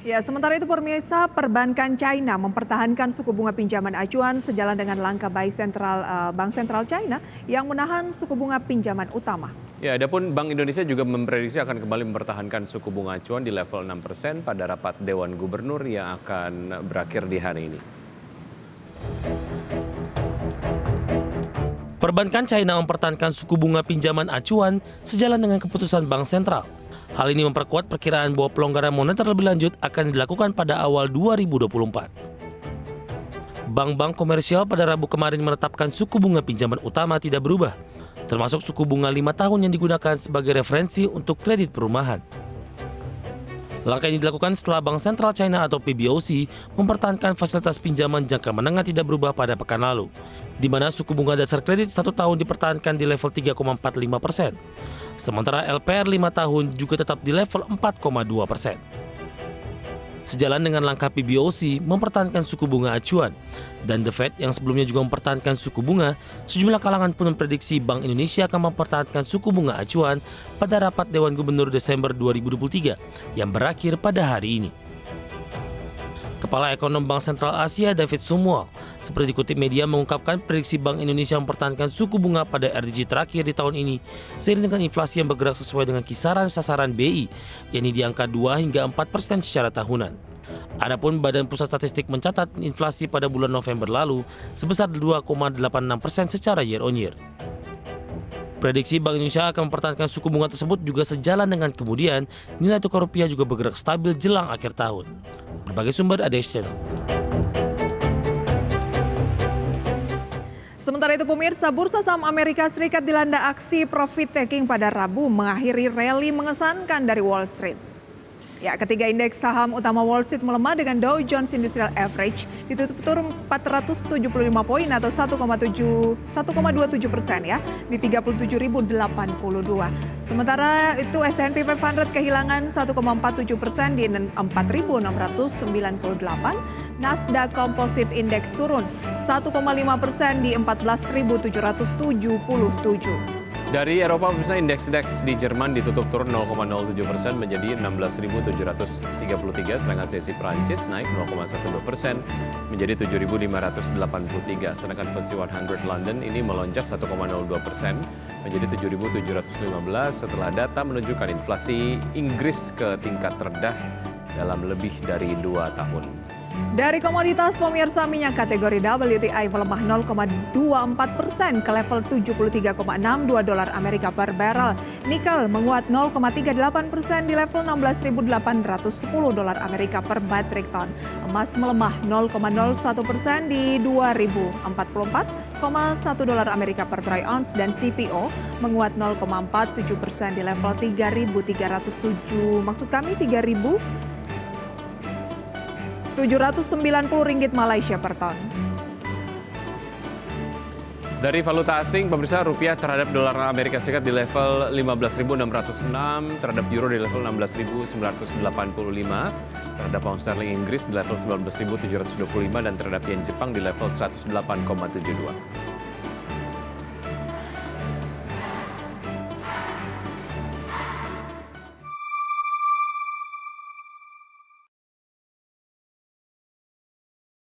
Ya, sementara itu pemirsa, perbankan China mempertahankan suku bunga pinjaman acuan sejalan dengan langkah Bank Sentral China yang menahan suku bunga pinjaman utama. Ya, adapun Bank Indonesia juga memprediksi akan kembali mempertahankan suku bunga acuan di level 6% pada rapat Dewan Gubernur yang akan berakhir di hari ini. Perbankan China mempertahankan suku bunga pinjaman acuan sejalan dengan keputusan Bank Sentral. Hal ini memperkuat perkiraan bahwa pelonggaran moneter lebih lanjut akan dilakukan pada awal 2024. Bank-bank komersial pada Rabu kemarin menetapkan suku bunga pinjaman utama tidak berubah, termasuk suku bunga 5 tahun yang digunakan sebagai referensi untuk kredit perumahan. Langkah ini dilakukan setelah Bank Sentral China atau PBOC mempertahankan fasilitas pinjaman jangka menengah tidak berubah pada pekan lalu, di mana suku bunga dasar kredit 1 tahun dipertahankan di level 3,45%, sementara LPR 5 tahun juga tetap di level 4,2%. Sejalan dengan langkah PBOC mempertahankan suku bunga acuan, dan The Fed yang sebelumnya juga mempertahankan suku bunga, sejumlah kalangan pun memprediksi Bank Indonesia akan mempertahankan suku bunga acuan pada rapat Dewan Gubernur Desember 2023 yang berakhir pada hari ini. Kepala Ekonom Bank Sentral Asia David Sumual seperti dikutip media mengungkapkan prediksi Bank Indonesia mempertahankan suku bunga pada RDG terakhir di tahun ini seiring dengan inflasi yang bergerak sesuai dengan kisaran sasaran BI, yakni di angka 2 hingga 4% secara tahunan. Adapun Badan Pusat Statistik mencatat inflasi pada bulan November lalu sebesar 2,86% secara year on year. Prediksi Bank Indonesia akan mempertahankan suku bunga tersebut juga sejalan dengan kemudian nilai tukar rupiah juga bergerak stabil jelang akhir tahun. Berbagai sumber ada di channel. Sementara itu pemirsa, bursa saham Amerika Serikat dilanda aksi profit taking pada Rabu mengakhiri rally mengesankan dari Wall Street. Ya, ketiga indeks saham utama Wall Street melemah dengan Dow Jones Industrial Average ditutup turun 475 poin atau 1,27% ya di 37.082. Sementara itu S&P 500 kehilangan 1,47% di 4.698. Nasdaq Composite Index turun 1,5% di 14.777. Dari Eropa, pemirsa, indeks di Jerman ditutup turun 0,07% menjadi 16.733, sedangkan sesi Prancis naik 0,12% menjadi 7.583, sedangkan FTSE 100 London ini melonjak 1,02% menjadi 7.715 setelah data menunjukkan inflasi Inggris ke tingkat terendah dalam lebih dari 2 tahun. Dari komoditas pemirsa, minyak kategori WTI melemah 0,24% ke level 73,62 dolar Amerika per barrel. Nikel menguat 0,38% di level 16.810 dolar Amerika per metric ton. Emas melemah 0,01% di 2.044,1 dolar Amerika per troy ounce dan CPO menguat 0,47% di level 3.790 ringgit Malaysia per ton. Dari valuta asing, pemirsa, rupiah terhadap dolar Amerika Serikat di level 15.606, terhadap euro di level 16.985, terhadap pound sterling Inggris di level 19.725 dan terhadap yen Jepang di level 108,72.